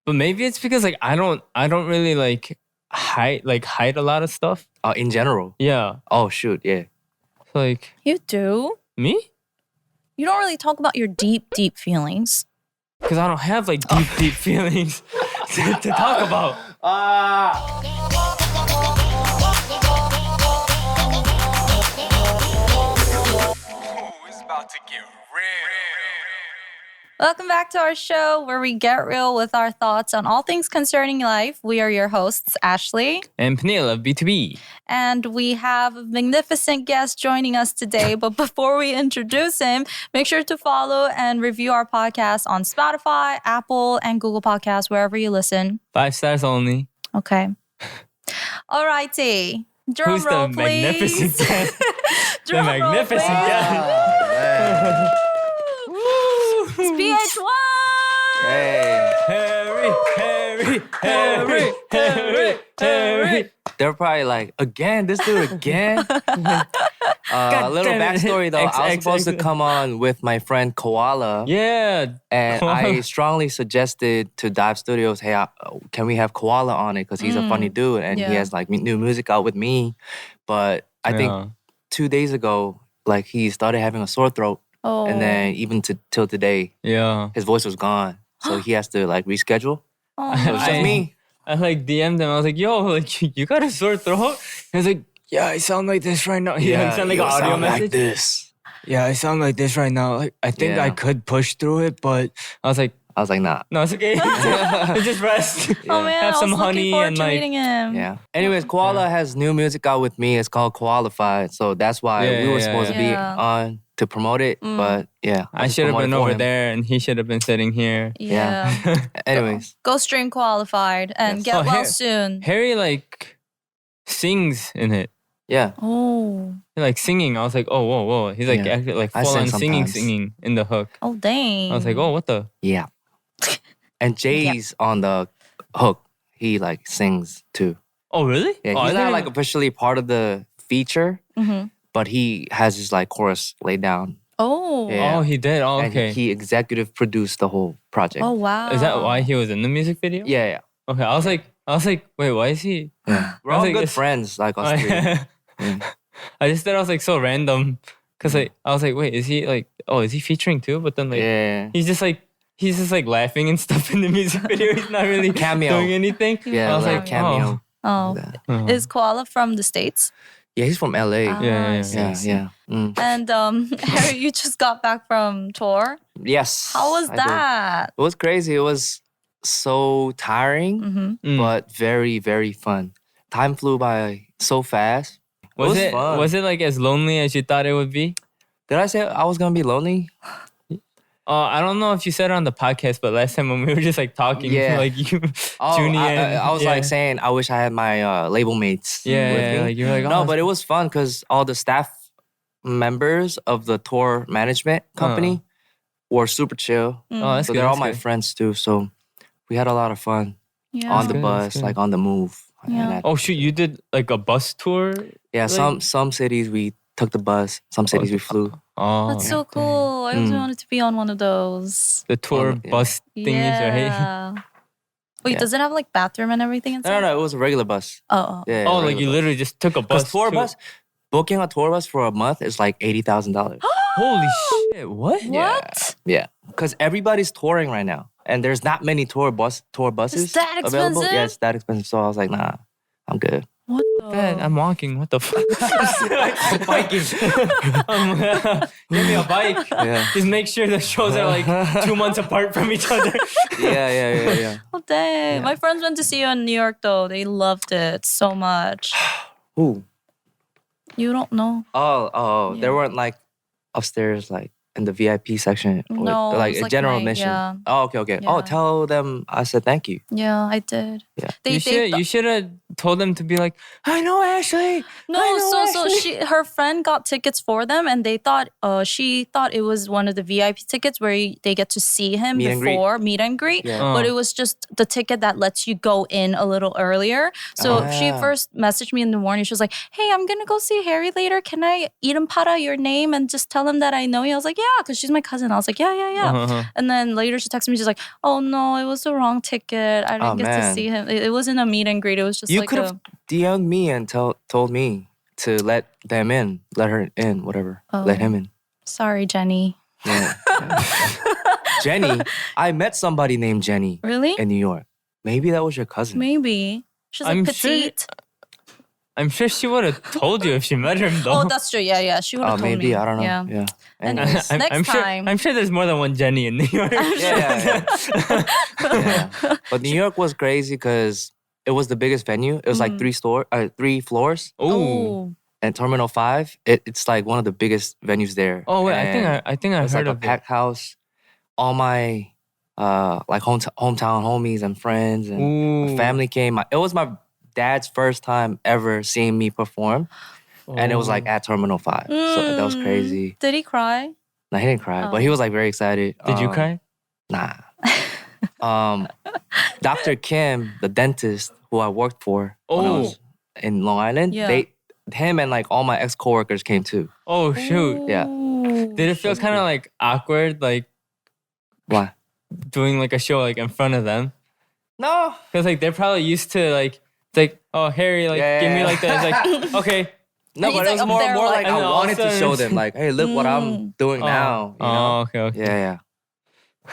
But maybe it's because like I don't really like hide a lot of stuff. In general. Yeah. Oh shoot, yeah. So, like You do? me? You don't really talk about your deep, deep feelings. Because I don't have like deep feelings to talk about. It's about to get real. Welcome back to our show where we get real with our thoughts on all things concerning life. We are your hosts, Ashley. And Peniel of B2B. And we have a magnificent guest joining us today. But before we introduce him, make sure to follow and review our podcast on Spotify, Apple, and Google Podcasts, wherever you listen. 5 stars only. Okay. All righty. Drum Who's roll, the please. magnificent guest? The Drum roll, magnificent please. guest. It's pH-1. Hey. Harry. They're probably like, again, this dude again. A little damn it. backstory though. I was X. supposed to come on with my friend Koala. Yeah. And I strongly suggested to Dive Studios, hey, can we have Koala on it? Because he's a funny dude and Yeah. he has like new music out with me. But I think 2 days ago, like he started having a sore throat. Oh. And then even till today, Yeah. his voice was gone. So he has to like reschedule. Oh, It was just me. I like DM'd him. I was like, yo, like you got a sore throat? He was like, yeah, I sound like this right now. Yeah, he sound like you an audio sound message. like this. Yeah, I sound like this right now. Like, I think I Yeah. could push through it, but I was like, I was like, nah. no, it's okay. Just rest. Oh man, Have I some was honey looking forward and, to like- meeting him. Yeah. Anyways, Koala has new music out with me. It's called Qualified. So that's why Yeah, we were yeah, supposed to be yeah. on to promote it. But yeah. I just should have promoted been for over him. there and he should have been sitting here. Yeah. Anyways. Go stream Qualified and Yes. get Oh, well Har- soon. Harry like sings in it. Yeah. Oh. He, like singing. I was like, oh, whoa. He's like Yeah. actually like I full sing on sometimes. singing in the hook. Oh dang. I was like, oh, what the? Yeah. And Jay's on the hook. He like sings too. Oh, really? Yeah. Oh, I He's not didn't like even- officially part of the feature, Mhm. but he has his like chorus laid down. Oh. Yeah. Oh, he did. Oh, And okay. he executive produced the whole project. Oh wow. Is that why he was in the music video? Yeah. Okay, I was like, wait, why is he? Yeah. We're I was all like, good it's- friends, like us three. Yeah. I just thought I was like so random, cause like I was like, wait, is he like? Oh, is he featuring too? But then like Yeah. he's just like laughing and stuff in the music video. He's not really Cameo. doing anything. Yeah, I was like like, cameo. Oh. Yeah. Oh. Is Koala from the States? Yeah, he's from LA. Ah, yeah, I see, Yeah, I see. yeah. Mm. And Harry, you just got back from tour. Yes. How was I did. that? It was crazy. It was so tiring, Mm-hmm. Mm. but very, very fun. Time flew by so fast. Was it fun. was it like as lonely as you thought it would be? Did I say I was gonna be lonely? I don't know if you said it on the podcast, but last time when we were just like talking, Yeah. like you, Oh, JUNNY and I was yeah. like saying I wish I had my label mates. yeah, with yeah, me. like you were like, No, oh, but it was fun because all the staff members of the tour management company were super chill. oh, that's So good. they're all that's my good. friends too. So we had a lot of fun Yeah. on the good, that's bus, good. like on the move. Yeah. And that- Oh shoot, you did like a bus tour? yeah. like- Some cities we took the bus. Some cities we flew. Oh, That's so cool. I always wanted to be on one of those. the tour yeah. bus thingies, right? Yeah. Wait, Yeah. does it have like bathroom and everything inside? No, it was a regular bus. Oh. Yeah. Oh, like regular you bus. literally just took a bus. Because tour to- bus, booking a tour bus for a month is like $80,000. Holy shit! What? What? Yeah, because everybody's touring right now, and there's not many tour buses that available. expensive? Yeah, it's that expensive. So I was like, nah, I'm good. What? Dad, I'm walking. What the fuck? I'm biking. Give me a bike. Yeah, Just make sure the shows are like 2 months apart from each other. yeah. Oh dang! My friends went to see you in New York though. They loved it so much. Ooh. You don't know? Oh, Yeah. there weren't like upstairs, like in the VIP section, or No, it like was a like general my- admission. yeah. Oh, okay. Yeah. Oh, tell them I said thank you. Yeah, I did. Yeah. They, You should have told them to be like, I know Ashley. No, her friend got tickets for them, and they thought she thought it was one of the VIP tickets where they get to see him Meet and before meet and greet. Yeah. But it was just the ticket that lets you go in a little earlier. So she first messaged me in the morning. She was like, "Hey, I'm gonna go see Harry later. Can I para your name and just tell him that I know you?" I was like, "Yeah," because she's my cousin. I was like, "Yeah." And then later she texted me. She's like, "Oh no, it was the wrong ticket. I didn't get to see him. It wasn't a meet and greet. It was just You like could have DM'd me and told me to let them in, let her in, whatever. Let him in. Sorry, Jenny." Yeah. Jenny, I met somebody named Jenny. Really? In New York. Maybe that was your cousin. Maybe. She's like petite. I'm sure she would have told you if she met him though. Oh, that's true. Yeah. She would have told me. Maybe, I don't know. Yeah. Anyways, next time. I'm sure there's more than one Jenny in New York. Yeah. But New York was crazy because it was the biggest venue. It was like 3 floors. Oh. And Terminal 5, it's like one of the biggest venues there. Oh wait, And I think I it's heard like of a packed house. All my like hometown homies and friends and my family came. It was my dad's first time ever seeing me perform. And it was like at Terminal 5. So that was crazy. Did he cry? No, he didn't cry, but he was like very excited. Did you cry? Nah. Dr. Kim, the dentist who I worked for when I was in Long Island, him and like all my ex-coworkers came too. Oh shoot. Yeah. Did it feel kind of like awkward, like Why? doing like a show like in front of them? No. Because like they're probably used to like, it's like, oh Harry, like give me like that. It's like, okay. No, but it was more like I wanted to show them like, hey, look what I'm doing now. You know? Okay. Yeah.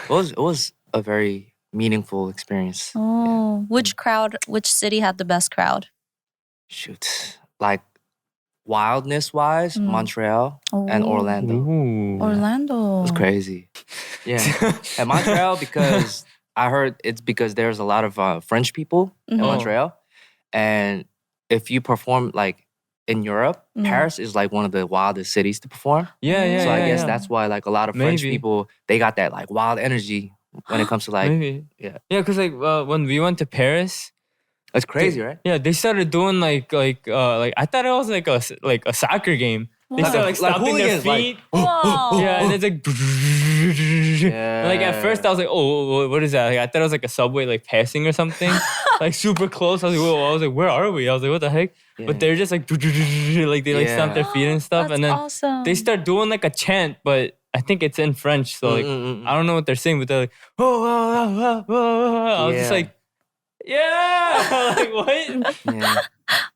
It was a very meaningful experience. Oh, which city had the best crowd? Shoot. Like wildness-wise, Montreal and Orlando. Ooh. Orlando. It was crazy. Yeah. And Montreal because I heard it's because there's a lot of French people in Montreal. And if you perform like in Europe, Paris is like one of the wildest cities to perform. Yeah. So I guess that's why like a lot of French people, they got that like wild energy when it comes to like, yeah, because like when we went to Paris, it's crazy, right? Yeah, they started doing like I thought it was like a soccer game. They started like stomping their feet. Yeah, and it's like and, like at first I was like, oh, what is that? Like, I thought it was like a subway like passing or something, like super close. I was like, whoa, I was like, where are we? I was like, what the heck? Yeah. But they're just like they like stomp their feet and stuff, and then they start doing like a chant, but I think it's in French, so like I don't know what they're saying, but they're like, I was just like, yeah, like what? Yeah.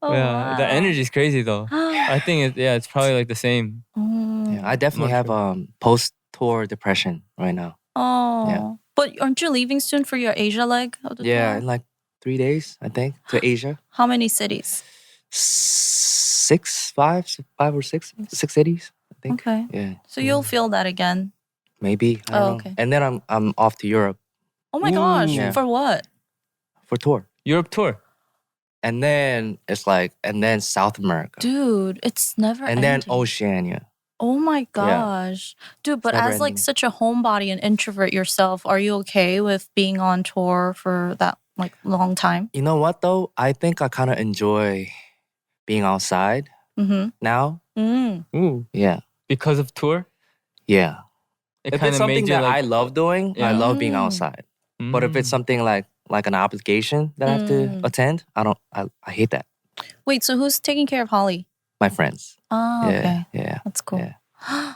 Wow. The energy's crazy though. I think it's probably like the same. Yeah, I definitely have post-tour depression right now. Oh, Yeah. But aren't you leaving soon for your Asia leg of the Yeah, tour? in like 3 days, I think, to Asia. How many cities? 5 or 6 cities, I think. Okay. Yeah. So you'll feel that again. Maybe. I don't know. Okay. And then I'm off to Europe Oh my gosh! Yeah. For what? for tour. Europe tour. And then it's like, and then South America. Dude, it's never And then ending. Oceania. Oh my gosh. Dude, but never as like ending. such a homebody and introvert yourself, are you okay with being on tour for that like long time? You know what though? I think I kind of enjoy being outside Mm-hmm. now. Ooh, Yeah. because of tour. Yeah. It If kinda it's something made you, that I like, love doing, I Yeah. love being outside. But if it's something like an obligation that I have to attend, I hate that. Wait, so who's taking care of Holly? My friends. Oh, Yeah. okay. Yeah. That's cool. Yeah.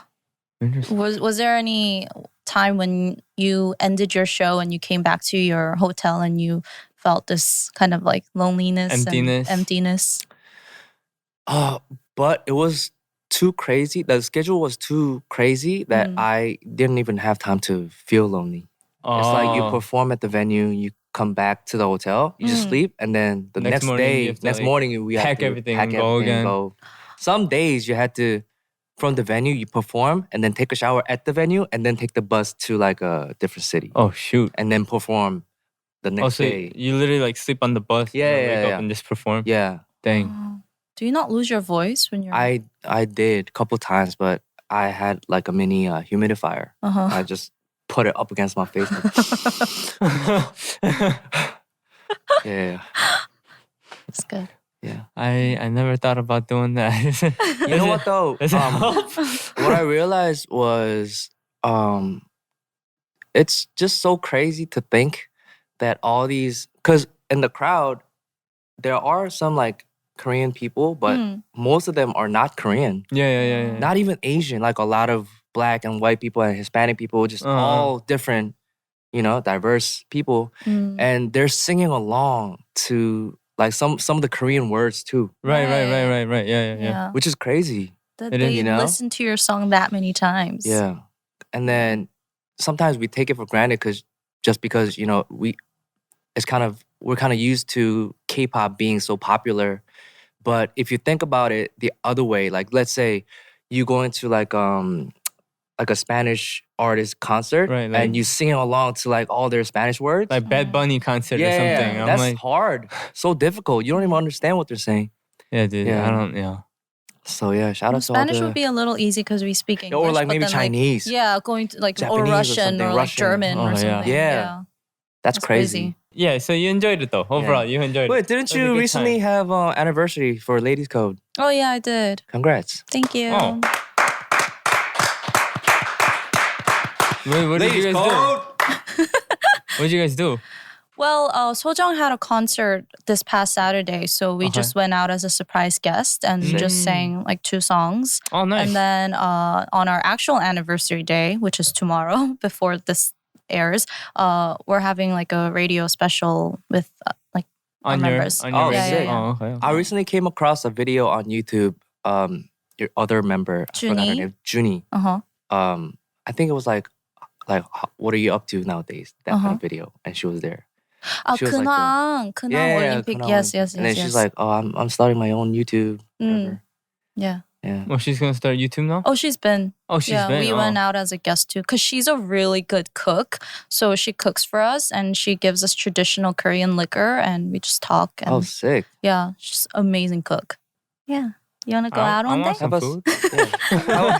Interesting. Was there any time when you ended your show and you came back to your hotel and you felt this kind of like loneliness Emptiness. and emptiness? But it was too crazy. The schedule was too crazy that I didn't even have time to feel lonely. It's like you perform at the venue, you come back to the hotel, you just sleep, and then the Next next morning, you day, have to, next like, morning we have pack to everything pack and go everything again. and go. Some days you had to, from the venue, you perform and then take a shower at the venue and then take the bus to like a different city Oh shoot. and then perform the Oh, next so day. you literally like sleep on the bus. Yeah, and then yeah, wake yeah. up and just perform. Yeah, Dang. Oh. Do you not lose your voice when you're I did a couple times, but I had like a mini humidifier. Uh-huh. I just put it up against my face. Yeah. It's good. Yeah. I never thought about doing that. You know what though? Does it help? What I realized was it's just so crazy to think that all these, because in the crowd there are some like Korean people, but most of them are not Korean. Yeah. Not even Asian, like a lot of black and white people and Hispanic people, just all different, diverse people. And they're singing along to like some of the Korean words too, Right. Yeah. which is crazy. That It they is, listen to your song that many times. Yeah. And then sometimes we take it for granted because we're kind of used to K-pop being so popular. But if you think about it the other way, like let's say you go into like a Spanish artist concert, Right, like- and you sing along to like all their Spanish words. Like Bad Bunny concert or something. I'm That's like, hard. So difficult. You don't even understand what they're saying. yeah, dude. Yeah. I don't. Yeah. So yeah, shout out to all Spanish the... would be a little easy because we speak English. Or like but maybe then, Chinese. going to like Japanese or or Russian something, or like Russian. German Oh, or yeah. something. Yeah. That's crazy. Yeah. So you enjoyed it though. Overall, you enjoyed it. Wait, didn't It was a you good recently time. have anniversary for Ladies Code? Oh yeah, I did. Congrats. Thank you. Oh. What did you guys do? What did you guys do? Well, Sojong had a concert this past Saturday, so we Okay. just went out as a surprise guest and just sang like 2 songs. Oh, nice. And then on our actual anniversary day, which is tomorrow, before this airs, we're having like a radio special with like our members. On your Oh, radio? sick. Oh, okay. I recently came across a video on YouTube. Your other member, I forgot her JUNNY? name, JUNNY. I think it was like, what are you up to nowadays? That kind of video, and she was there. She was like 근황 Olympic. Kunal Yes. Olympic. And then she's like, "Oh, I'm starting my own YouTube." Whatever. Yeah. Yeah. Well, she's gonna start YouTube now. Oh, she's been. Oh, she's yeah, been. we went out as a guest too because she's a really good cook. So she cooks for us and she gives us traditional Korean liquor and we just talk. And Oh, sick. yeah, she's an amazing cook. Yeah. You want to go out I one want day? some Have us- food.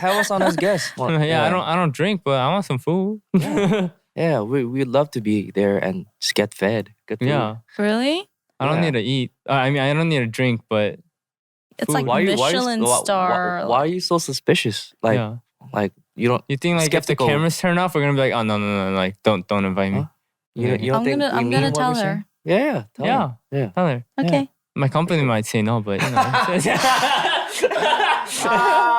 Have us on as guests. Well, Yeah, I don't drink, but I want some food. Yeah, we'd love to be there and just get fed. Good food. Yeah. Really? I don't Yeah. need to eat. I mean, I don't need to drink, but It's Food. like Michelin star. Why are you so suspicious? Like, yeah. like you don't. You think like skeptical. if the cameras turn off, we're gonna be like, oh no, like don't invite me. Huh? You don't I'm think gonna we I'm mean gonna what tell we're saying? her. Yeah, tell Yeah. her. Yeah. Tell her. Okay. My company might say no, but you know.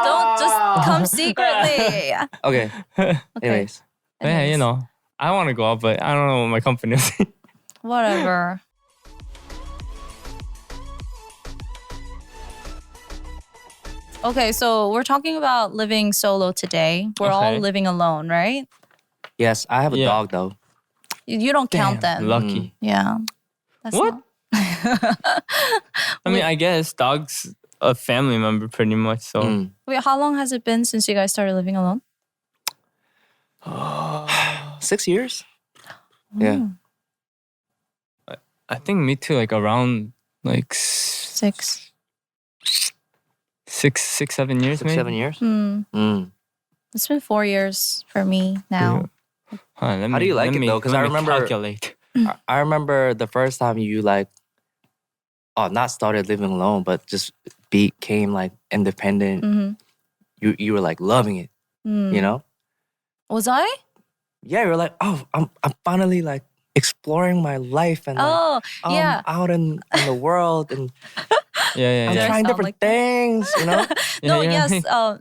Don't just come secretly. Okay. Okay. Anyways, Yeah, you know, I want to go out, but I don't know what my company is. Whatever. Okay, so we're talking about living solo today. We're all Okay. living alone, right? yes, I have a Yeah. dog though. You don't count them. Lucky. Yeah. That's What? not- I mean, I guess dog's a family member pretty much. So Mm. Wait, how long has it been since you guys started living alone? 6 years. Yeah. I think me too. Like around like 6. 7 years, 6, maybe. 7 years. Hmm. Mm. It's been 4 years for me now. Huh, How do you like it, though? 'Cause I remember- calculate. I remember the first time you not started living alone, but just became like independent. Mm-hmm. You were like loving it. You know. Was I? Yeah, you're like, oh, I'm finally like exploring my life and like, Oh, yeah. out in the world and Yeah. I'm Did I trying sound different like that? things, you know? No, Yeah. yes.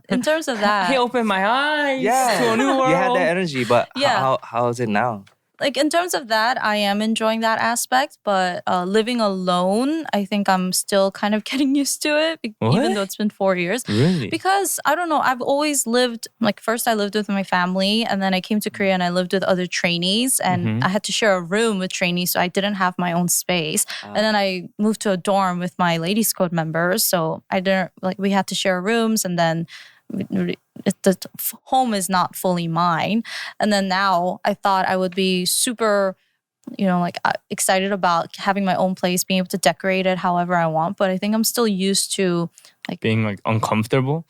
In terms of that, He opened my eyes Yeah, to a new world. you had that energy, but Yeah. how is it now? like in terms of that, I am enjoying that aspect. But living alone, I think I'm still kind of getting used to it, even What? though it's been 4 years. Really? Because I don't know, I've always lived like first I lived with my family, and then I came to Korea and I lived with other trainees, and I had to share a room with trainees, so I didn't have my own space. And then I moved to a dorm with my ladies' code members, so I didn't like we had to share rooms, and then the home is not fully mine. And then now I thought I would be super, excited about having my own place, being able to decorate it however I want. But I think I'm still used to Being like uncomfortable.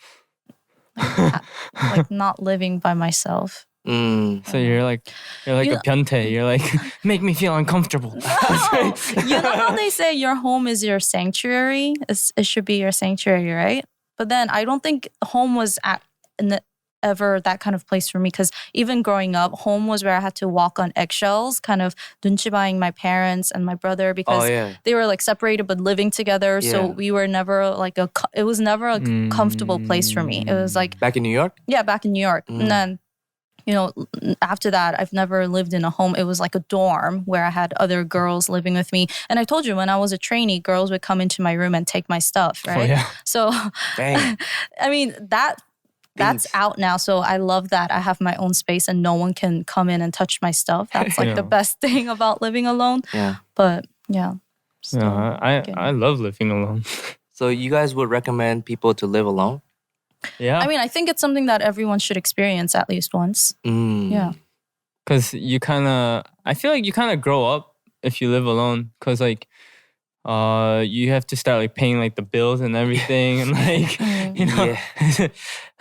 like not living by myself. So you're like You- a pyontae. You're like make me feel uncomfortable. You know how they say your home is your sanctuary? It should be your sanctuary, right? But then I don't think home was ever that kind of place for me because even growing up, home was where I had to walk on eggshells, kind of 눈치 buying my parents and my brother because they were like separated but living together. So we were never like it was never a comfortable place for me. It was like Back in New York? Yeah, back in New York. And then after that, I've never lived in a home. It was like a dorm where I had other girls living with me. And I told you, when I was a trainee, girls would come into my room and take my stuff, right? Oh, yeah. So, Dang. I mean, that's out now. So I love that I have my own space and no one can come in and touch my stuff. That's like the best thing about living alone. Yeah. But yeah. I love living alone. So you guys would recommend people to live alone? Yeah. I mean, I think it's something that everyone should experience at least once. Yeah. Because I feel like you kind of grow up if you live alone. Because like, you have to start like paying like the bills and everything, and like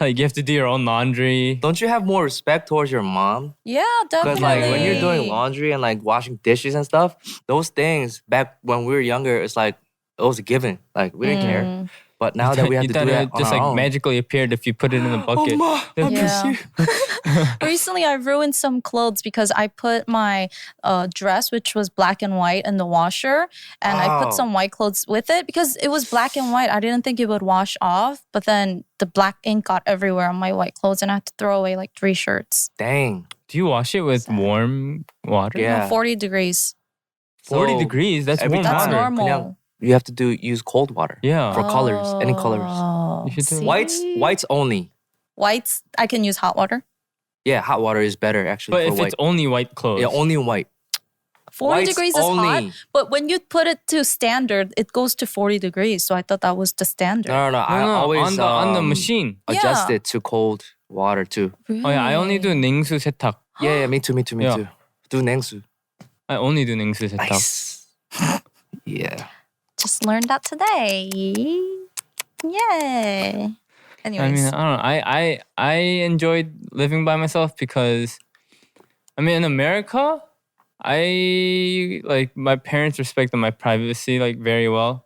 like you have to do your own laundry. Don't you have more respect towards your mom? Yeah, definitely. Because like when you're doing laundry and like washing dishes and stuff, those things back when we were younger, it's like it was a given. Like we didn't care. But now that we have to do that on just our like own. magically appeared if you put it in a bucket. Yeah. Recently, I ruined some clothes because I put my dress, which was black and white, in the washer, and I put some white clothes with it because it was black and white. I didn't think it would wash off, but then the black ink got everywhere on my white clothes, and I had to throw away like 3 shirts. Dang. Do you wash it with warm water? Yeah. 40 degrees. 40 degrees. That's every warm That's water. normal. You have to use cold water. Yeah. For colors, any colors. Oh, You should do see? Whites only. Whites, I can use hot water. Yeah, hot water is better actually But for if white. it's only white clothes. Yeah, only white. 40 Whites degrees is hot, only. but when you put it to standard, it goes to 40 degrees. So I thought that was the standard. No. I No, always on the machine. adjust Yeah. it to cold water too. Oh yeah, I only do 냉수 세탁. Yeah, me too. Yeah. Do 냉수. I only do 냉수 세탁. Nice. Yeah. Just learned that today. Yay. Anyways. I mean, I don't know. I enjoyed living by myself because, I mean, in America, I like my parents respected my privacy like very well.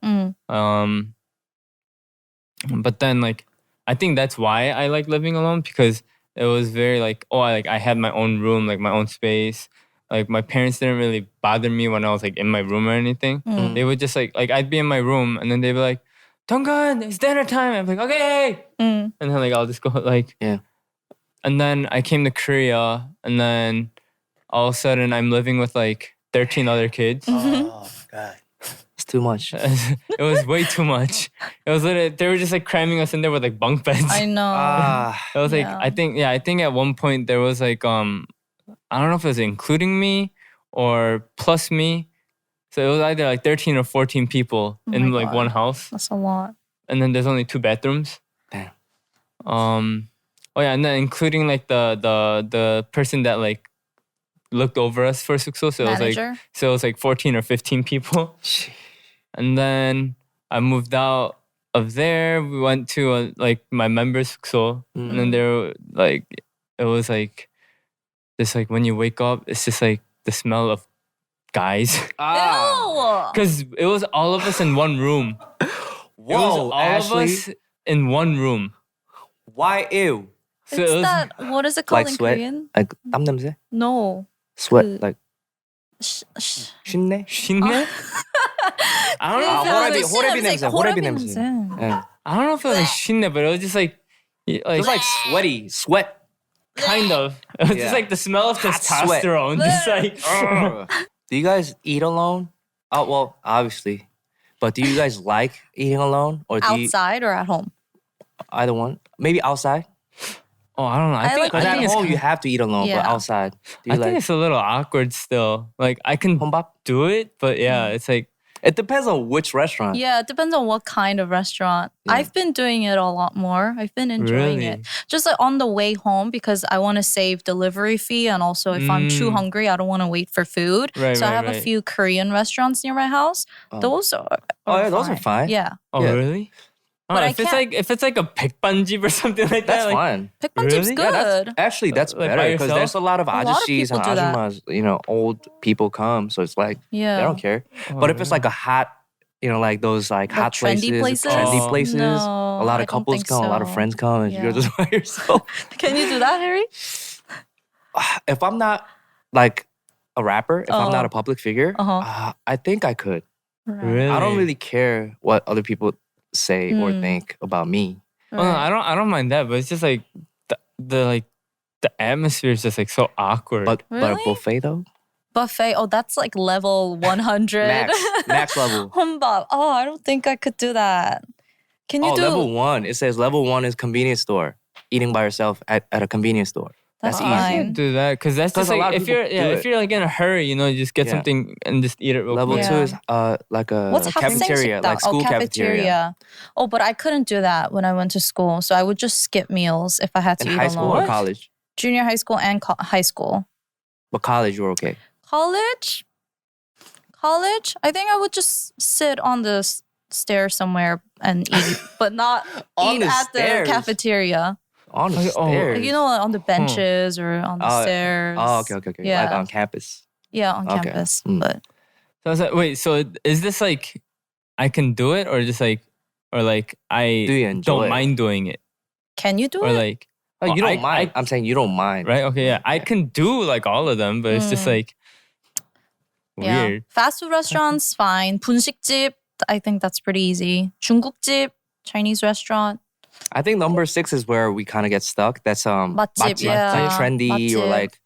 But then like I think that's why I like living alone because it was very like I had my own room, like my own space. Like my parents didn't really bother me when I was like in my room or anything. They would just like I'd be in my room and then they'd be like, "Donggun, it's dinner time." I'm like, "Okay." And then like I'll just go like And then I came to Korea and then all of a sudden I'm living with like 13 other kids. Oh God. It's too much. It was way too much. It was literally they were just like cramming us in there with like bunk beds. I know. It was like Yeah. I think at one point there was like I don't know if it was including me or plus me. So it was either like 13 or 14 people Oh in my like God. one house. That's a lot. And then there's only 2 bathrooms. Damn. Oh yeah, and then including like the person that like looked over us for 숙소. So Manager? it was like 14 or 15 people. And then I moved out of there. We went to like my members' 숙소. And then there like it was like this like when you wake up, it's just like the smell of guys. Ew. Because it was all of us in one room. Whoa, It was all Ashley. of us in one room. Why ew? So It's it was, that, what is it called Like in sweat? Korean? Like 땀 냄새? No. Sweat 그- like sh- sh- 쉰내? 신내? I don't know. 아, If it was, 호레비, like, 호레비 냄새, 호레비 냄새. Yeah. I don't know if it was like 신내, but it was just like It's like sweaty, sweat. kind of. It was Yeah. just like the smell of Hot sweat. testosterone. Just like Do you guys eat alone? Oh well, obviously. But do you guys like eating alone, or do you Outside or at home? either one? Maybe outside. oh, I don't know. I think like Because I at think it's home you have to eat alone, but Yeah. outside, do you I think like it's a little awkward still. Like I can hombap? do it, but yeah, it's like It depends on which restaurant. Yeah, it depends on what kind of restaurant. Yeah. I've been doing it a lot more. I've been enjoying Really? it. Just like on the way home because I want to save delivery fee and also if I'm too hungry, I don't want to wait for food. Right, so I right, have a right. few Korean restaurants near my house. Oh. Those are Oh, yeah, those are fine. Yeah. oh Yeah. really? But I if it's can't- if it's like a pikbanjip or something like That's that. Like, fine. Pikbanjip's Really? good. Yeah, actually, that's Like by better because yourself? there's a lot of lot of ajishis and people do that. ajumas, old people come. So it's like, Yeah. they don't care. Oh, But if it's like a hot, like those like hot trendy places? trendy Oh. places, No, a lot I of don't couples think come, a lot of so. friends come, and Yeah. you're just by yourself. Can you do that, Harry? If I'm not like a rapper, if I'm not Oh. a public figure, Uh-huh. I think I could. Really? I don't really care what other people say or Mm. think about me. Oh, no, I don't mind that, but it's just like the atmosphere is just like so awkward. But Really? a buffet though, Buffet. Oh, that's like level 100. max level. Humbug. Oh, I don't think I could do that. Can you Oh, do level 1. It says level 1 is convenience store. Eating by yourself at a convenience store. That's easy. I fine. can't do that because that's 'Cause just a lot like of if you're people do if it. you're like in a hurry, you just get Yeah. something and just eat it real Level quick. 2 Yeah. is like a What's cafeteria, like school cafeteria. Oh, but I couldn't do that when I went to school. So I would just skip meals if I had to In eat high school alone. or college? Junior high school and high school. But college, you're okay. College? I think I would just sit on the stairs somewhere and eat, but not On eat the at stairs? the cafeteria. On the Okay, oh. stairs. Like, on the benches or on the stairs. Oh, okay. Yeah. Like on campus. Yeah, on Okay. campus. Mm. But So I was like, wait, so is this like I can do it or just like or like I Do you enjoy don't it? mind doing it can you do or it? like Oh, you Oh, don't mind. I'm saying you don't mind. right? Okay, yeah, I can do like all of them, but it's just Mm. like weird. Fast food restaurants, fine. 분식집, I think that's pretty easy. 중국집, Chinese restaurant. I think number 6 is where we kind of get stuck. That's 맛집, yeah. like trendy or 맛집. like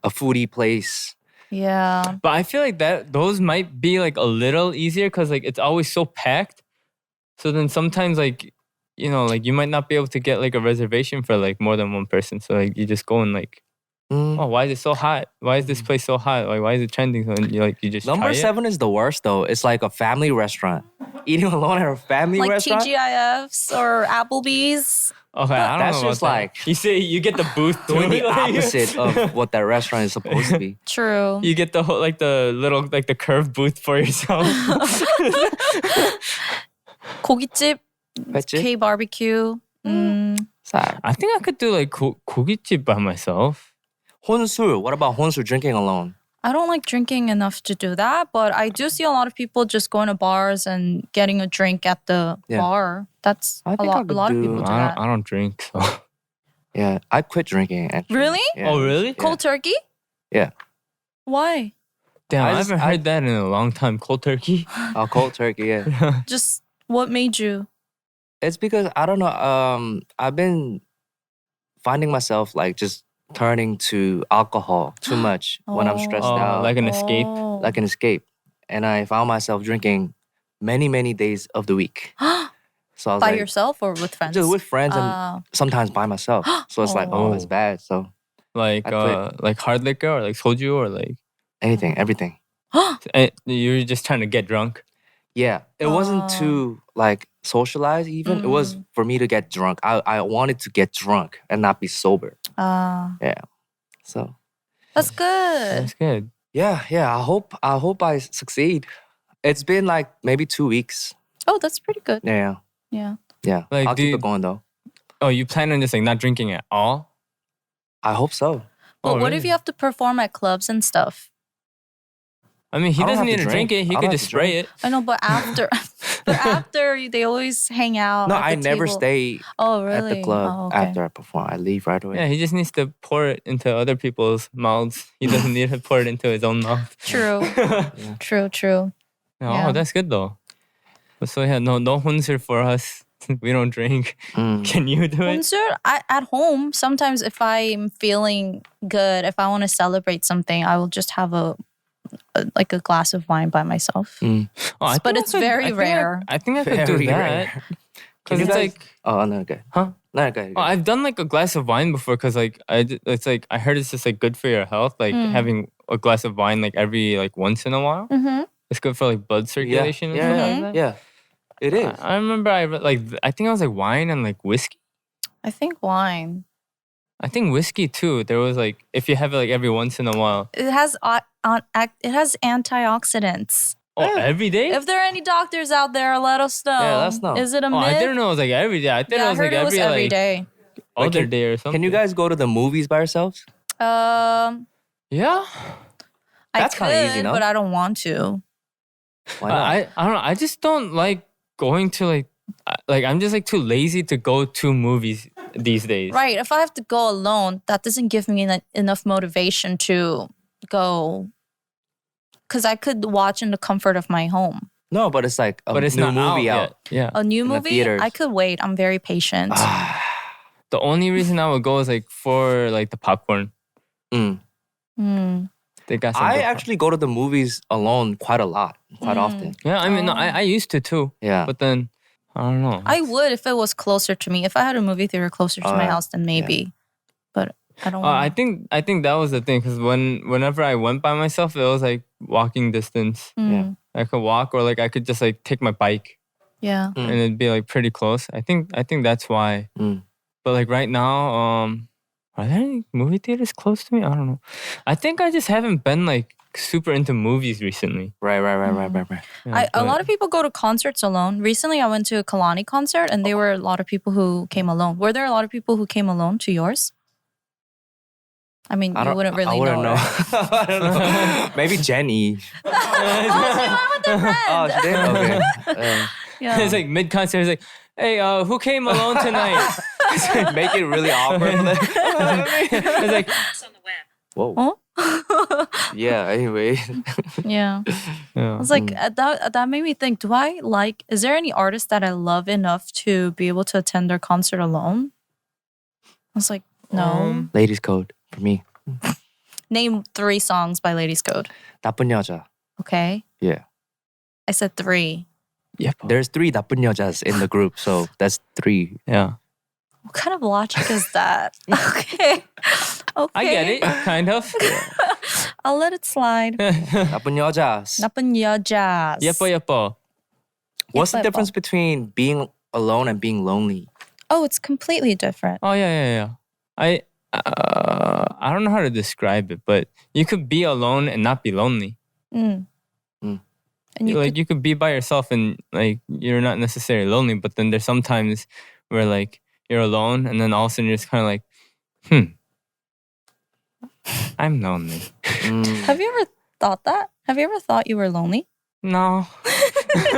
a foodie place. Yeah. But I feel like those might be like a little easier because like it's always so packed. So then sometimes like like you might not be able to get like a reservation for like more than one person. So like you just go and like, Mm. oh, why is it so hot? Why is this place so hot? Like why is it trending? So and you just Number try it. 7 is the worst though. It's like a family restaurant. Eating alone at a family Like restaurant. TGIFs or Applebee's. Okay, I don't That's know just about that. like- you say you get the booth Doing too, the like- opposite of what that restaurant is supposed to be. True. You get the whole like the little like the curved booth for yourself. 고깃집, Petche? K barbecue. Sad. I think I could do like 고깃집 by myself. 혼술. What about 혼술 drinking alone? I don't like drinking enough to do that, but I do see a lot of people just going to bars and getting a drink at the Yeah. bar. That's I a think I lot. A could lot of do- people do I that. don't drink. So. Yeah, I quit drinking actually. Really? Yeah. Oh, really? Yeah. Cold turkey? Yeah. Why? Damn, I I just- haven't heard that in a long time. Cold turkey. Cold turkey, yeah. Just what made you? It's because I don't know. I've been finding myself like just turning to alcohol too much when I'm stressed Oh, out, like an escape. Oh. like an escape. And I found myself drinking many days of the week. So I was By like, yourself or with friends? just with friends and Ah. sometimes by myself. So it's like, oh, it's bad. So Like I quit. like hard liquor or like soju or like anything, everything. you're just trying to get drunk. Yeah, it wasn't Oh. to like socialize even. It was for me to get drunk. I wanted to get drunk and not be sober. Yeah. So That's good. That's good. yeah. I hope I succeed. It's been like maybe 2 weeks. Oh, that's pretty good. Yeah. Yeah. Like, I'll do keep you- it going though. Oh, you plan on just like not drinking at all? I hope so. But Oh, what really? if you have to perform at clubs and stuff? I mean, he I don't doesn't have need to to drink drink. it. He I could don't just have to spray drink. it. I know, but after, they always hang out. No, at the I never table. stay Oh, really? at the club Oh, okay. after I perform. I leave right away. Yeah, he just needs to pour it into other people's mouths. He doesn't need to pour it into his own mouth. True. True. Oh, Yeah. that's good though. So yeah, no 혼술 for us. We don't drink. Mm. Can you do it? Concert, at home, sometimes if I'm feeling good, if I want to celebrate something, I will just have a glass of wine by myself. Oh, I But think I it's very I think rare. I think I could do Very that. rare. Because you it's guys- like, Oh no, okay. huh? No, okay. Oh, I've done like a glass of wine before because like it's like I heard it's just like good for your health. Like having a glass of wine like every like once in a while. Mm-hmm. It's good for like blood circulation. and stuff like that. Yeah. It is. I remember I think it was like wine and like whiskey. I think wine. I think whiskey too. There was like if you have it like every once in a while. It has antioxidants. Oh, every day? If there are any doctors out there, let us know. Yeah, let us know. Is it a Oh, myth? I didn't know it was like every day. I thought Yeah, it I was heard like it was every like, day. other day or something. Can you guys go to the movies by yourselves? Yeah. That's I kinda could, easy, no? but I don't want to. Why not? I don't know. I just don't like going to like I'm just like too lazy to go to movies these days. Right. If I have to go alone, that doesn't give me enough motivation to go. Because I could watch in the comfort of my home. No, but it's like a But it's new not movie out. yet. Yeah. A new In the movie, theaters. I could wait. I'm very patient. The only reason I would go is like for like the popcorn. Mm. Mm. They got some I good actually go to the movies alone quite often. Yeah, I mean, no, I used to too. Yeah. But then, I don't know. I would if it was closer to me. If I had a movie theater closer to my yeah. house, then maybe. But I don't. I think that was the thing because whenever I went by myself, it was like walking distance. Yeah. I could walk or like I could just like take my bike Yeah. and it'd be like pretty close. I think that's why. Mm. But like right now, are there any movie theaters close to me? I don't know. I think I just haven't been like super into movies recently. Right. Yeah, A but- lot of people go to concerts alone. Recently, I went to a Kalani concert, and there were a lot of people who came alone. Were there a lot of people who came alone to yours? I mean, you wouldn't really I wouldn't know. right? I don't know. Maybe Jenny. Oh, she went with her friend. Oh, she did? Okay. Yeah. It's like mid concert. It's like, hey, who came alone tonight? Make it really awkward. It's like, Whoa. Huh? Yeah, anyway. Yeah. yeah. I was like, that made me think, is there any artist that I love enough to be able to attend their concert alone? I was like, no. Ladies Code for me. Name 3 songs by Ladies Code. 나쁜 여자. Okay. Yeah. I said 3. Yeah. There's 3 나쁜 여자s in the group, so that's 3. Yeah. What kind of logic is that? Okay. Okay. I get it, kind of. I'll let it slide. 나쁜 여자s. 나쁜 여자. 예뻐. What's the 예뻐, difference 예뻐. between being alone and being lonely? Oh, it's completely different. Oh yeah. I don't know how to describe it, but you could be alone and not be lonely. Mm. Mm. And you You could be by yourself and like you're not necessarily lonely, but then there's sometimes where like you're alone and then all of a sudden you're just kind of like, I'm lonely. have you ever thought that? Have you ever thought you were lonely? No. You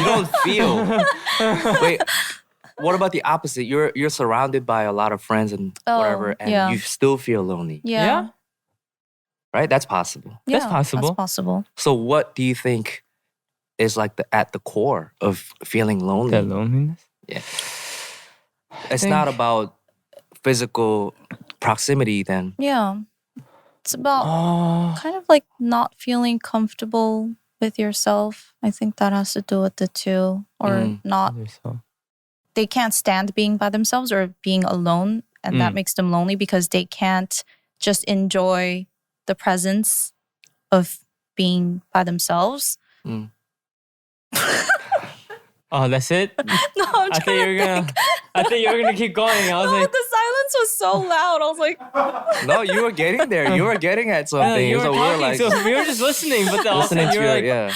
don't feel. Wait, what about the opposite? You're surrounded by a lot of friends and whatever, and yeah. you still feel lonely, Yeah. right? That's possible. Yeah, That's possible. That's possible. So, what do you think is like at the core of feeling lonely? That loneliness? Yeah, it's not about physical proximity. Then, Yeah. It's about Oh. kind of like not feeling comfortable with yourself. I think that has to do with it too. Or not, they can't stand being by themselves or being alone. And that makes them lonely because they can't just enjoy the presence of being by themselves. Oh, that's it? No, I'm I thought trying you to were think. gonna keep going. I was No, like, the silence was so loud. I was like, no, you were getting there. You were getting at something. you were so we talking, were like so we were just listening, but then all of a listening sudden to you were your like,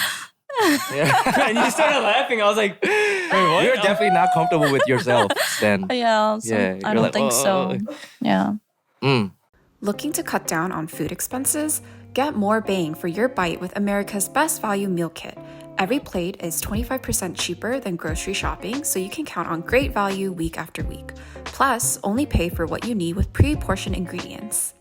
yeah. and you started laughing. I was like, wait, what? You're definitely not comfortable with yourself then. yeah, so Yeah, I you're don't like, think so. Yeah. Looking to cut down on food expenses? Get more bang for your bite with America's Best Value Meal Kit. Every plate is 25% cheaper than grocery shopping, so you can count on great value week after week. Plus, only pay for what you need with pre-portioned ingredients.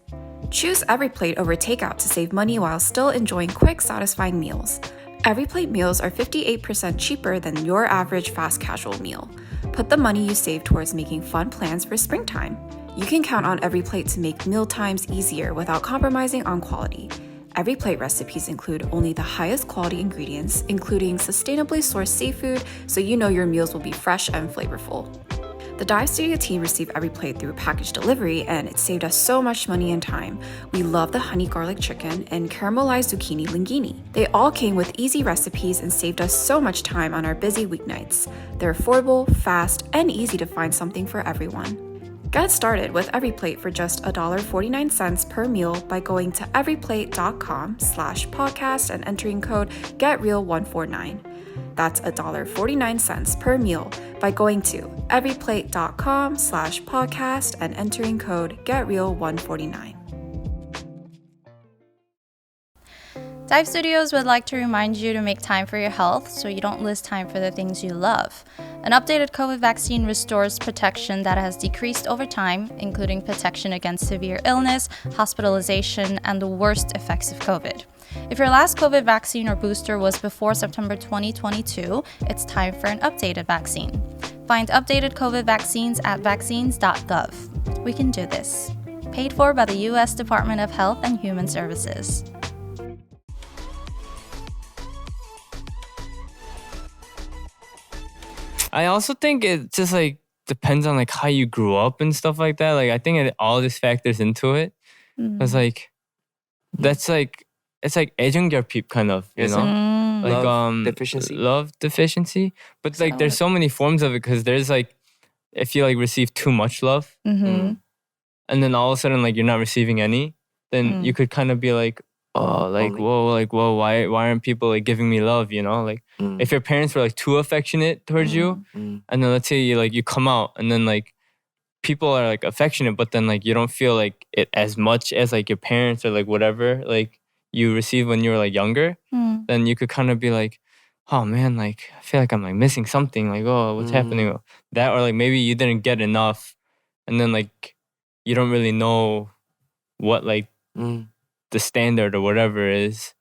Choose Every Plate over takeout to save money while still enjoying quick, satisfying meals. Every Plate meals are 58% cheaper than your average fast casual meal. Put the money you save towards making fun plans for springtime. You can count on Every Plate to make meal times easier without compromising on quality. Every Plate recipes include only the highest quality ingredients, including sustainably sourced seafood, so you know your meals will be fresh and flavorful. The Dive Studio team received Every Plate through package delivery, and it saved us so much money and time. We love the honey garlic chicken and caramelized zucchini linguine. They all came with easy recipes and saved us so much time on our busy weeknights. They're affordable, fast, and easy to find something for everyone. Get started with EveryPlate for just $1.49 per meal by going to everyplate.com/podcast and entering code GetReal149. That's $1.49 per meal by going to everyplate.com/podcast and entering code GetReal149. Dive Studios would like to remind you to make time for your health so you don't lose time for the things you love. An updated COVID vaccine restores protection that has decreased over time, including protection against severe illness, hospitalization, and the worst effects of COVID. If your last COVID vaccine or booster was before September 2022, it's time for an updated vaccine. Find updated COVID vaccines at vaccines.gov. We can do this. Paid for by the U.S. Department of Health and Human Services. I also think it just like depends on like how you grew up and stuff like that. Like I think all this factors into it. It's like that's like it's like 애정결핍 kind of, you know, like love deficiency. But like there's so many forms of it because there's like if you like receive too much love, and then all of a sudden like you're not receiving any, then you could kind of be like, oh, like whoa, why aren't people like giving me love? You know, like if your parents were like too affectionate towards you, and then let's say you come out and then like people are like affectionate, but then like you don't feel like it as much as like your parents or like whatever like you received when you were like younger, then you could kind of be like, oh man, like I feel like I'm like missing something. Like, oh, what's happening? That or like maybe you didn't get enough, and then like you don't really know what like the standard or whatever is.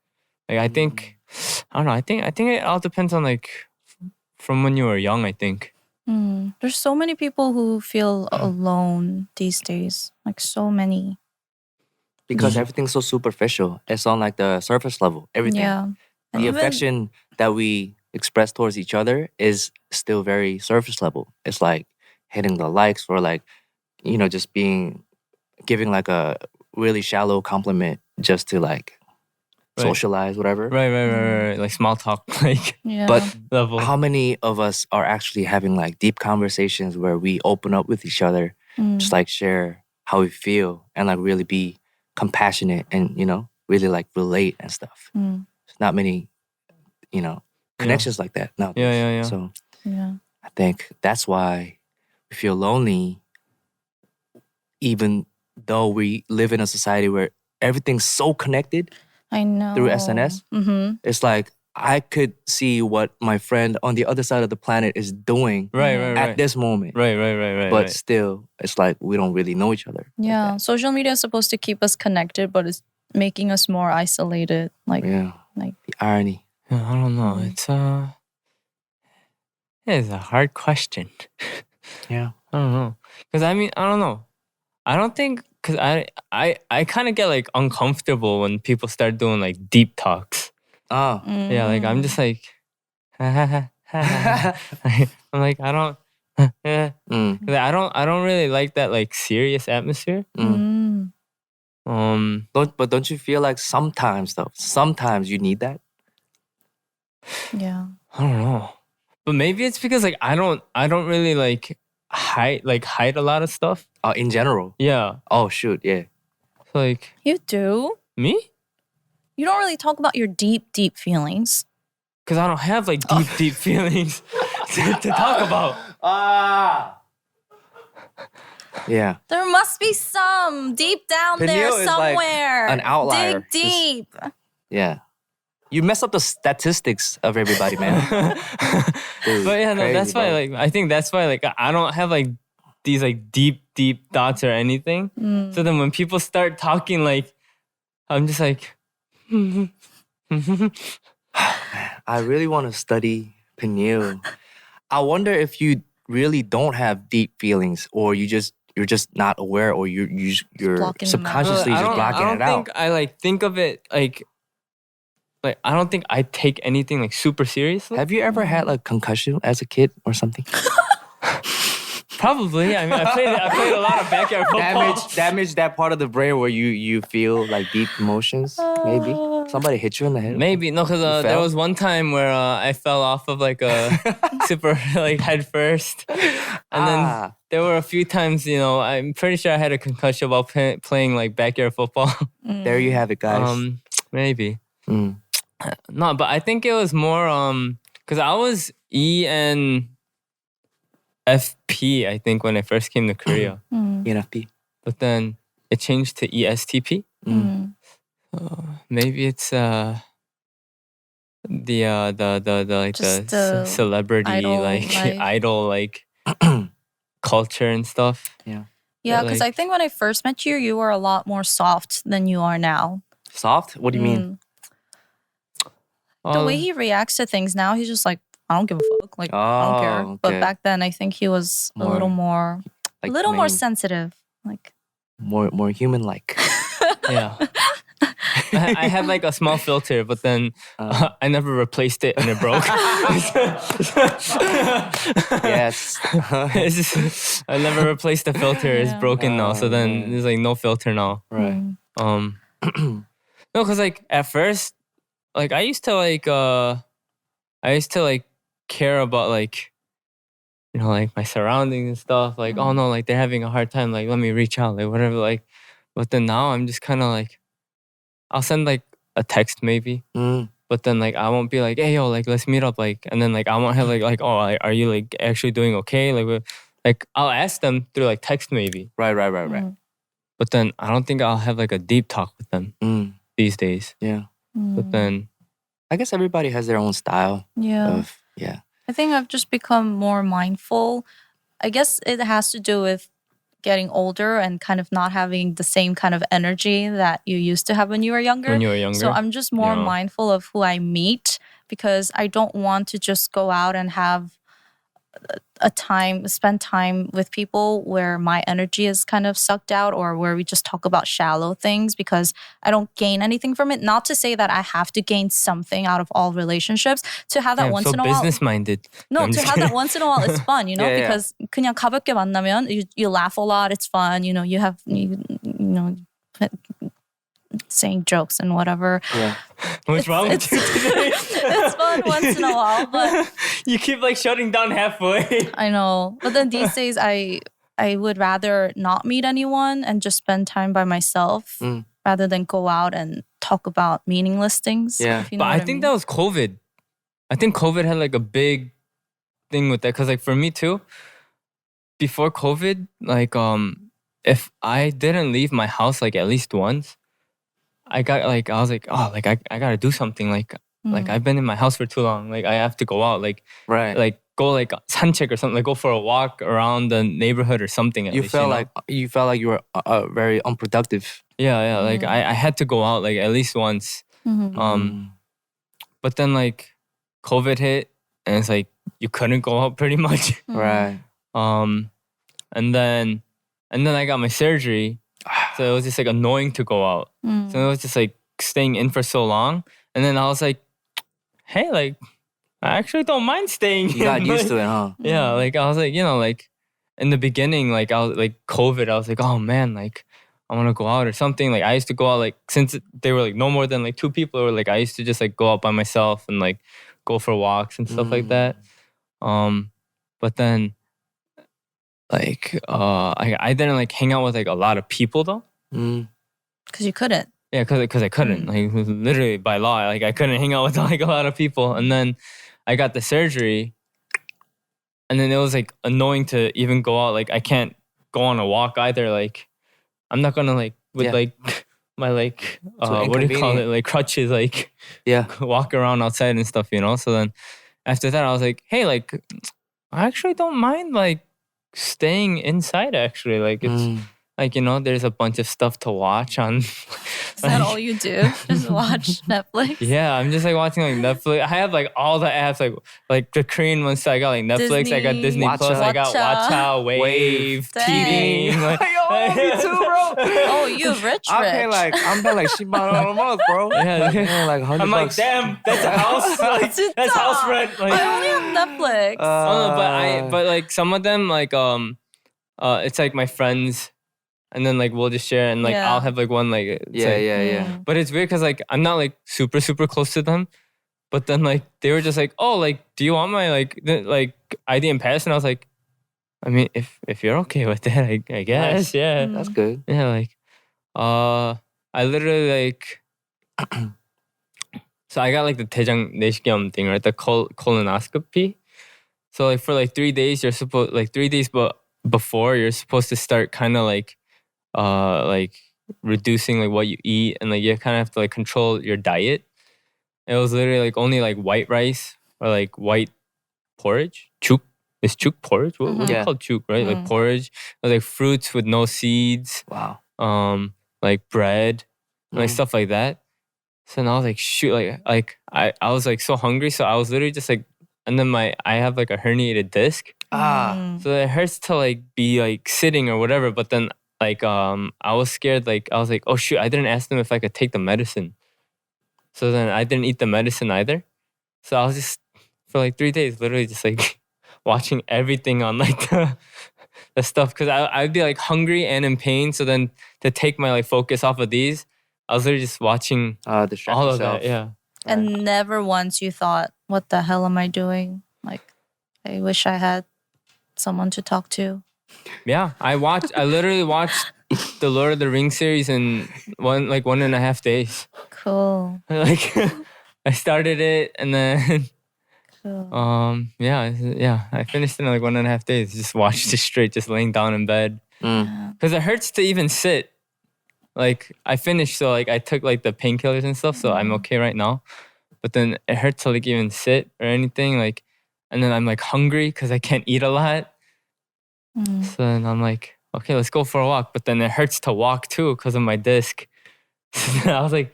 Like I think I don't know. I think it all depends on like from when you were young. I think. There's so many people who feel alone these days. Like so many. Because everything's so superficial. It's on like the surface level. Everything. Yeah. The affection that we express towards each other is still very surface level. It's like hitting the likes or like, you know, just giving like a really shallow compliment just to like socialize, whatever. Right. Like small talk, like But level. how many of us are actually having like deep conversations where we open up with each other, just like share how we feel and like really be compassionate and, you know, really like relate and stuff. There's not many, you know, connections like that nowadays. Yeah. So I think that's why we feel lonely, even though we live in a society where everything's so connected. I know. Through SNS. It's like I could see what my friend on the other side of the planet is doing at this moment. Right. But still, it's like we don't really know each other. Yeah. Like Social media is supposed to keep us connected, but it's making us more isolated. Like, the irony. Yeah, I don't know. It's a hard question. Yeah. I don't know. Because I mean, I don't know. I don't think, because I kind of get like uncomfortable when people start doing like deep talks. Oh. Yeah, like I'm just like, I'm like, I don't, I don't really like that like serious atmosphere. But don't you feel like sometimes you need that? Yeah. I don't know. But maybe it's because like I don't really like hide a lot of stuff. In general. Yeah. Oh shoot, yeah. So like You do? me? You don't really talk about your deep feelings. Because I don't have like deep feelings to talk about. Yeah. There must be some deep down Peniel there is like somewhere. an outlier. Dig deep. Yeah. You mess up the statistics of everybody, man. Dude, But yeah, no, crazy, that's why bro. like I think that's why like I don't have like these like deep thoughts or anything. So then when people start talking, like I'm just like I really want to study Peniel. I wonder if you really don't have deep feelings, or you're just not aware, or you're blocking them out. subconsciously just blocking I it don't out. think I like think of it like I don't think I take anything like super seriously. Have you ever had like concussion as a kid or something? Probably. I mean, I played a lot of backyard football. Damage that part of the brain where you feel like deep emotions. Maybe somebody hit you in the head. Maybe no, because there fell? was one time where I fell off of like a super like head first, and then there were a few times, you know, I'm pretty sure I had a concussion while playing like backyard football. There you have it, guys. Maybe. No, but I think it was more because I was ENFP, I think, when I first came to Korea. ENFP. But then it changed to ESTP. Maybe it's the like Just the celebrity idol like life. idol like culture and stuff. Yeah, Yeah, because like- I think when I first met you, you were a lot more soft than you are now. Soft? What do you mean? The way he reacts to things now, he's just like, I don't give a fuck. Like, I don't care. Oh, But okay. back then, I think he was a little more, Like more maybe sensitive. Like, more human like. Yeah. I had like a small filter, but then I never replaced it and it broke. Yes. It's just, I never replaced the filter. It's broken now. So then man. there's like no filter now. Right. No, because like at first, like I used to like care about like, you know, like my surroundings and stuff. Like, oh no, like they're having a hard time. Like, let me reach out, like whatever. Like, but then now I'm just kind of like, I'll send like a text maybe, but then like I won't be like, hey yo, like let's meet up, like, and then like I won't have like oh, like, are you like actually doing okay? Like I'll ask them through like text maybe, Right. but then I don't think I'll have like a deep talk with them these days. Yeah. But then I guess everybody has their own style yeah. of I think I've just become more mindful. I guess it has to do with getting older and kind of not having the same kind of energy that you used to have when you were younger. when you were younger, So I'm just more Yeah. mindful of who I meet because I don't want to just go out and have spend time with people where my energy is kind of sucked out or where we just talk about shallow things because I don't gain anything from it. Not to say that I have to gain something out of all relationships. To have that Damn, once so in a while. business minded. No, to have that once in a while is fun, you know, Yeah, yeah. because 그냥 가볍게 만나면 you laugh a lot, it's fun, you know, you know, saying jokes and whatever. yeah. What's wrong with you today? It's fun once in a while, but You keep like shutting down halfway. I know. But then these days I would rather not meet anyone and just spend time by myself rather than go out and talk about meaningless things. Yeah. if you know But what I think that was COVID. I think COVID had like a big thing with that because like for me too, before COVID, like if I didn't leave my house like at least once, I was like, oh, like I gotta do something. Like I've been in my house for too long. Like I have to go out. Like Right. Go like 산책 or something. Like go for a walk around the neighborhood or something. At You least, felt know? like you were very unproductive. Yeah. Like I had to go out like at least once. But then like COVID hit and it's like you couldn't go out pretty much. Right. And then I got my surgery. So it was just like annoying to go out. So it was just like staying in for so long. And then I was like, hey, like I actually don't mind staying You got in. used to it, huh? Yeah, like I was like, you know, like in the beginning, like I was like COVID, I was like, oh man, like I want to go out or something. Like I used to go out like since they were like no more than like 2 people, or like I used to just like go out by myself and like go for walks and stuff like that. But then like I didn't like hang out with like a lot of people though. Because you couldn't. Yeah, because I couldn't. Like it was literally by law, like I couldn't hang out with like a lot of people. And then I got the surgery, and then it was like annoying to even go out. Like I can't go on a walk either. Like I'm not gonna like with like my like what do you call it, inconvenient. like crutches, like Yeah. walk around outside and stuff, you know. So then after that, I was like, hey, like I actually don't mind like staying inside. Actually, like it's. Like, you know, there's a bunch of stuff to watch on. Is that all you do? Just watch Netflix? Yeah, I'm just like watching like Netflix. I have like all the apps, like the Korean ones. So I got like Netflix, I got Disney Watcha. Plus, I got Watcha. Watcha, Wave, Dang. TV. Like, Me too, bro. Oh, you rich. I'm paying like $10 a month, bro. Yeah. Yeah, like $100. I'm like, damn, that's a house. Like, that's house rent. Like, I only have Netflix. oh, no, but like some of them, like it's like my friends, and then like we'll just share, and like Yeah. I'll have like one like it's Yeah, like- yeah. But it's weird because like I'm not like super close to them, but then like they were just like, oh, like do you want my like ID and pass? And I was like, I mean, if you're okay with that, I guess, Nice. yeah, That's good. yeah, like I literally like. So I got like the 대장 내시경 thing, right? The colonoscopy. So like for like 3 days, you're supposed like 3 days, but before you're supposed to start kind of like reducing like what you eat, and like you kind of have to like control your diet. It was literally like only like white rice or like white porridge. Chuk is chuk porridge. What do you Yeah. call chuk, right? Like porridge, or like fruits with no seeds. Wow. Like bread, like Mm. stuff like that. So then I was like, shoot, like I was like so hungry, so I was literally just like, and then I have like a herniated disc, so it hurts to like be like sitting or whatever. But then like I was scared, like I was like, oh shoot, I didn't ask them if I could take the medicine. So then I didn't eat the medicine either. So I was just for like 3 days, literally just like watching everything on like the stuff, because I'd be like hungry and in pain. So then to take my like focus off of these, I was literally just watching Distract all of yourself. that. Yeah. And never once you thought, what the hell am I doing? Like, I wish I had someone to talk to. Yeah. I literally watched the Lord of the Rings series in 1.5 days. Cool. Like I started it, and then Cool. yeah, I finished it in like 1.5 days. Just watched it straight, just laying down in bed. Mm. Because it hurts to even sit. Like I finished, so like I took like the painkillers and stuff, so I'm okay right now. But then it hurts to like even sit or anything, like, and then I'm like hungry because I can't eat a lot. So then I'm like, okay, let's go for a walk. But then it hurts to walk too because of my disc. So then I was like,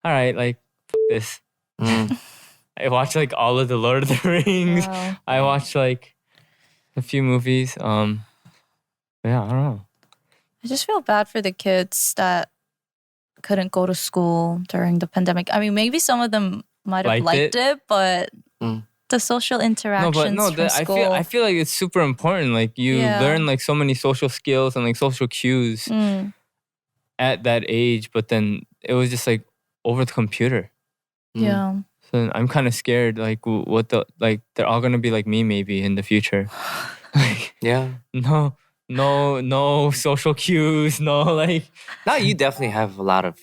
all right, like fuck this. Mm. I watched like all of the Lord of the Rings. Wow. I watched like a few movies. Yeah, I don't know. I just feel bad for the kids that couldn't go to school during the pandemic. I mean, maybe some of them might have liked it, but Mm. the social interactions from I school. feel like it's super important. Like you Yeah. learn like so many social skills and like social cues at that age, but then it was just like over the computer. Yeah. So I'm kind of scared. Like what the like they're all gonna be like me maybe in the future. Like Yeah. no social cues. No like. Now you definitely have a lot of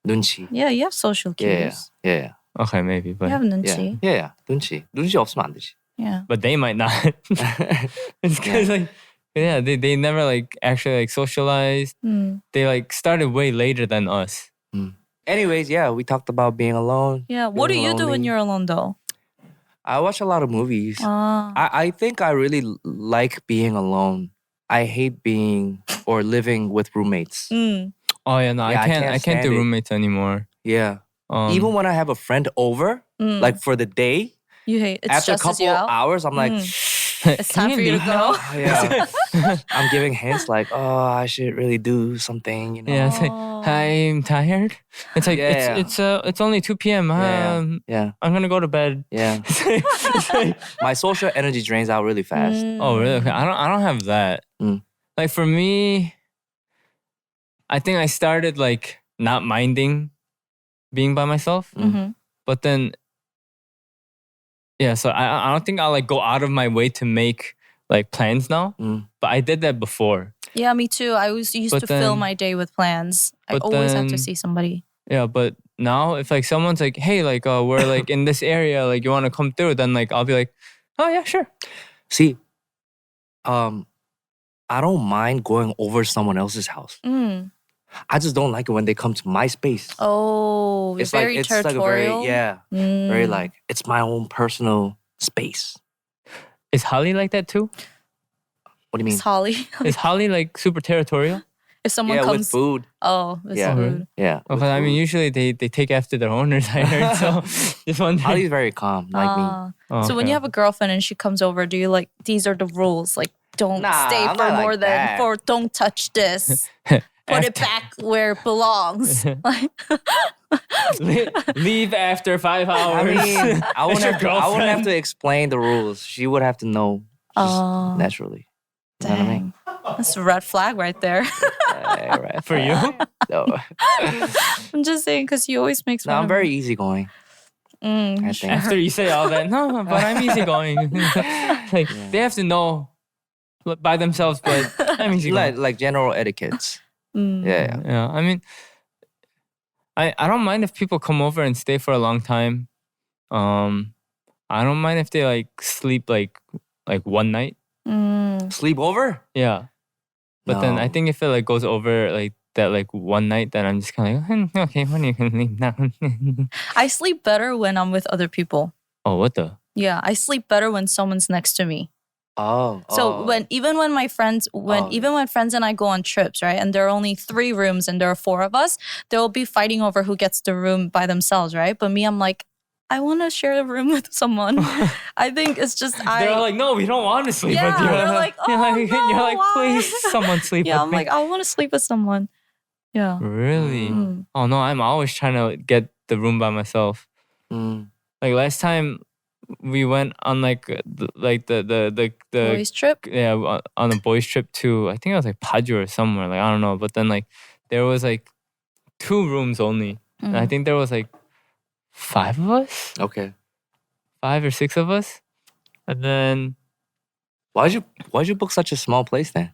눈치. Yeah, you have social Yeah. cues. Yeah. Okay, maybe, but You have 눈치. Yeah. 눈치. 눈치 없으면 안 되지. Yeah. but they might not. It's because like they never like actually like socialized. They like started way later than us. Anyways, yeah, we talked about being alone. Yeah. What do being you do when lonely. you're alone though? I watch a lot of movies. I think I really like being alone. I hate being or living with roommates. Oh yeah, no, Yeah, I can't stand do it. roommates anymore. Yeah. Even when I have a friend over, like for the day, You hate it. after a stresses couple you out. hours, I'm like, It's time for you to go. yeah. I'm giving hints like, oh, I should really do something, you know. Yeah, it's like I'm tired. It's like Yeah. it's only 2 p.m. Yeah. I'm gonna go to bed. Yeah. It's like, My social energy drains out really fast. oh really? Okay. I don't have that. Mm. Like for me, I think I started like not minding being by myself, but then yeah. So I don't think I'll like go out of my way to make like plans now. But I did that before. Yeah, me too. I used But to fill then- my day with plans. I but always have to then- see somebody. Yeah, but now if like someone's like, hey, like we're like in this area, like you want to come through, then like I'll be like, oh yeah, sure. See, I don't mind going over someone else's house. I just don't like it when they come to my space. Oh, It's very like it's like a territorial. very very like it's my own personal space. Is Holly like that too? What do you mean? It's Holly. Is Holly like super territorial? If someone Yeah, with comes, food. oh, with Yeah. food. Yeah. with Because I mean, food. usually they take after their owners. I heard so. Just wondering. Holly's very calm, like me. Ah. Oh, So when okay. you have a girlfriend and she comes over, do you like these are the rules? Like don't Nah, stay I'm for not like more than that. for don't touch this. Put it back where it belongs. Like, Leave after 5 I hours. mean, I wouldn't, your have to, I wouldn't have girlfriend. to explain the rules. She would have to know just oh, naturally. You know what I mean? dang. That's a red flag right there. Right. For you? No, I'm just saying because he always makes fun no, I'm of very me. easygoing. I think. After you say all that, no, but I'm easygoing. Like they have to know by themselves, but I'm easygoing. Like general etiquettes. Mm. Yeah. Yeah, I mean, I don't mind if people come over and stay for a long time. I don't mind if they like sleep like one night. Mm. Sleep over? Yeah, but then I No. think if it like goes over like that like one night, then I'm just kind of like, okay, when you can leave now. I sleep better when I'm with other people. Oh, what the? Yeah, I sleep better when someone's next to me. Oh. So even when friends and I go on trips, right, and there are only 3 rooms and there are 4 of us, they'll be fighting over who gets the room by themselves, right? But me, I'm like, I want to share a room with someone. I think it's just They're all like, no, we don't want to sleep with you. they're like, oh you're like, why? please, someone sleep Yeah, with I'm me. like, I want to sleep with someone. Yeah. Really? Mm. Oh no, I'm always trying to get the room by myself. Mm. Like last time we went on like the Boys trip. yeah, on a boys trip to, I think it was like Paju or somewhere, like I don't know, but then like there was like 2 rooms only. And I think there was like 5 of us, Okay. 5 or 6 of us. And then Why'd you book such a small place then?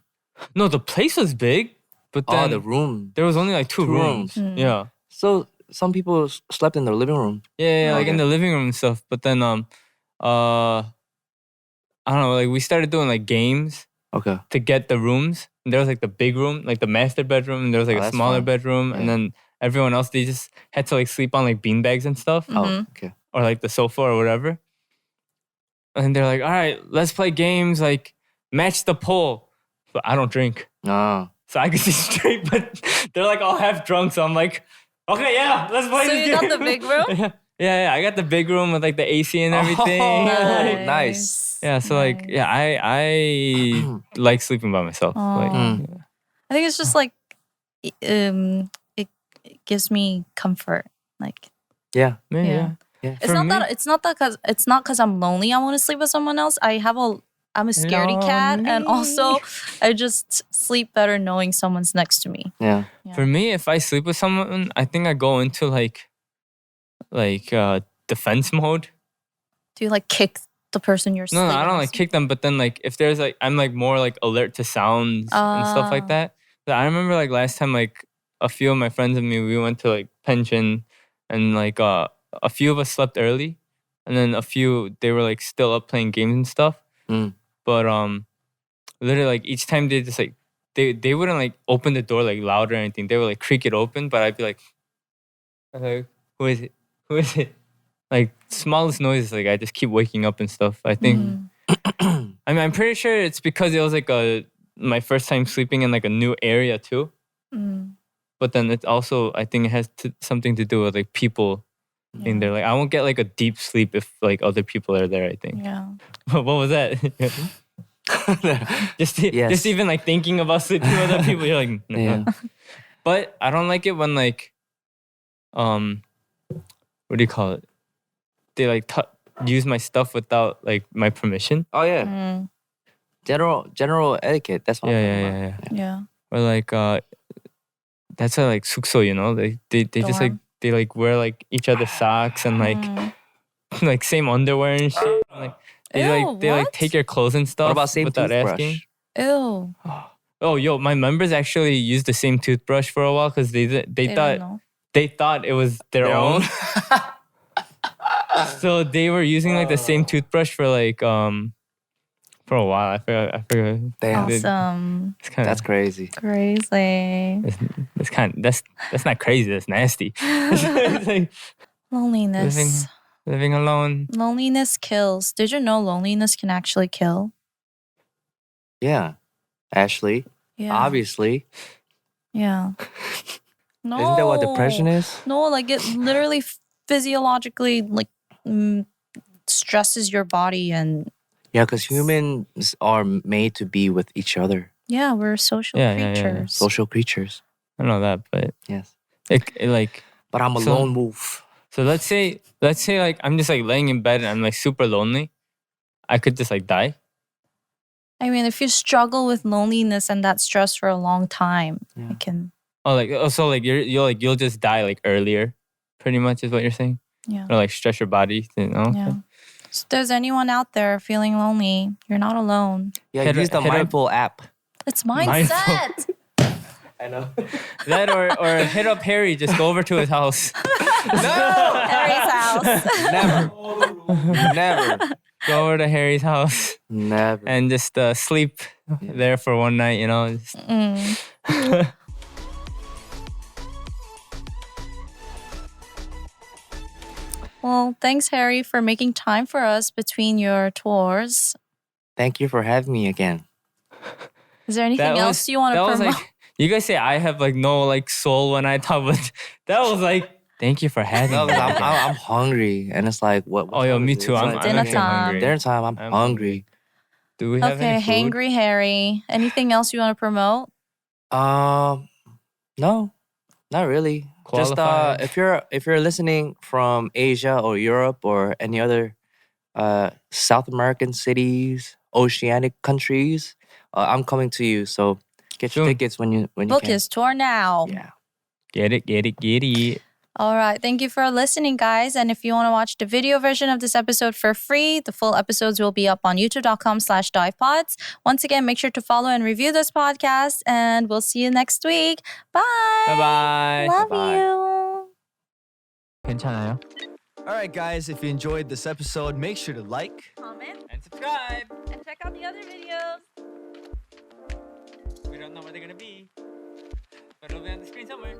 no, the place was big, but Oh, then the room. there was only like 2 2 rooms. rooms. Yeah. So some people slept in their living room. Yeah, like in Okay. the living room and stuff. But then I don't know, like we started doing like games Okay. to get the rooms. And there was like the big room, like the master bedroom, and there was like Oh, a that's smaller fun. bedroom, and Yeah. then everyone else they just had to like sleep on like beanbags and stuff, Oh, okay. or like the sofa or whatever. And they're like, all right, let's play games like match the pole. But I don't drink, No. so I can see straight. But they're like all half drunk, so I'm like, okay, yeah, let's play So this you game. got the big room? yeah, I got the big room with like the AC and everything. Oh, nice. Yeah, so like, yeah, I like sleeping by myself. Like, Oh. yeah. I think it's just like it gives me comfort. Like Yeah. Yeah. Yeah. Yeah. it's For not me- that it's not because I'm lonely. I want to sleep with someone else. I'm a scaredy cat, and also I just sleep better knowing someone's next to me. Yeah. For me, if I sleep with someone, I think I go into like defense mode. Do you like kick the person you're No, sleeping I don't with? like kick them, but then like if there's like I'm like more like alert to sounds and stuff like Ah. that. But I remember like last time like a few of my friends and me we went to like pension, and like a few of us slept early, and then a few they were like still up playing games and stuff. Mm. But literally like each time they just like they wouldn't like open the door like loud or anything. They would like creak it open, but I'd be like, who is it? Who is it? Like smallest noises, like I just keep waking up and stuff. I think. Mm. I mean, I'm pretty sure it's because it was like my first time sleeping in like a new area too. Mm. But then it's also, I think it has something to do with like people in there. Like I won't get like a deep sleep if like other people are there. I think. Yeah. What was that? just Yes. just even like thinking about sleeping with other people, you're like, nah. Yeah. But I don't like it when like, what do you call it? They like use my stuff without like my permission. Oh yeah. Mm. General etiquette. That's what I'm talking about. Yeah. Yeah. Or like that's why like sukso, you know, they just like Dorm. they like wear like each other's socks and like Mm. like same underwear and shit. Like they Ew, they like what? take your clothes and stuff What about same without toothbrush? asking. Ew. Oh, yo, my members actually used the same toothbrush for a while because they They thought don't know. they thought it was their own. So they were using like the same toothbrush for like for a while. I forgot. Damn. Awesome. It's kind That's of crazy. Crazy. it's kind of that's not crazy. That's nasty. It's like Loneliness. living alone. Loneliness kills. Did you know loneliness can actually kill? Yeah. Ashley. Yeah. Obviously. Yeah. No. Isn't that what depression is? No, like it literally physiologically like stresses your body, and Yeah, because humans are made to be with each other. yeah, we're social Yeah, yeah, yeah, yeah. creatures. Social creatures. I know that, but Yes. it like But I'm a So- lone wolf. so let's say like I'm just like laying in bed and I'm like super lonely. I could just like die. I mean, if you struggle with loneliness and that stress for a long time, it can. Oh, like so, like you'll just die like earlier, pretty much is what you're saying. Yeah. Or like stress your body. Okay. Yeah. So if there's anyone out there feeling lonely, you're not alone. Yeah, use the Mindful app. It's mindset. I know. That or hit up Harry. Just go over to his house. Harry's house. Never. Go over to Harry's house Never. and just sleep there for one night. Just- Well, thanks, Harry, for making time for us between your tours. Thank you for having me again. Is there anything That else you want to that was promote? like you guys say I have like no like soul when I talk, but that was like thank you for having No, me. 'cause I'm hungry, and it's like what? Oh, yo, me too. It's I'm like dinner actually time. hungry. dinner time. I'm hungry. Do we have Okay, any food? hangry Harry. Anything else you want to promote? No, not really. Qualified. Just if you're listening from Asia or Europe or any other South American cities, oceanic countries, I'm coming to you. So get your Soon. tickets when you Book can. his tour now. Yeah. Get it. All right. Thank you for listening, guys. And if you want to watch the video version of this episode for free, the full episodes will be up on youtube.com/divepods. Once again, make sure to follow and review this podcast, and we'll see you next week. Bye. Bye. Love Bye-bye. you. 괜찮아요? All right, guys, if you enjoyed this episode, make sure to like, Comment And subscribe. and check out the other videos. We don't know where they're gonna be, but it'll be on the screen somewhere.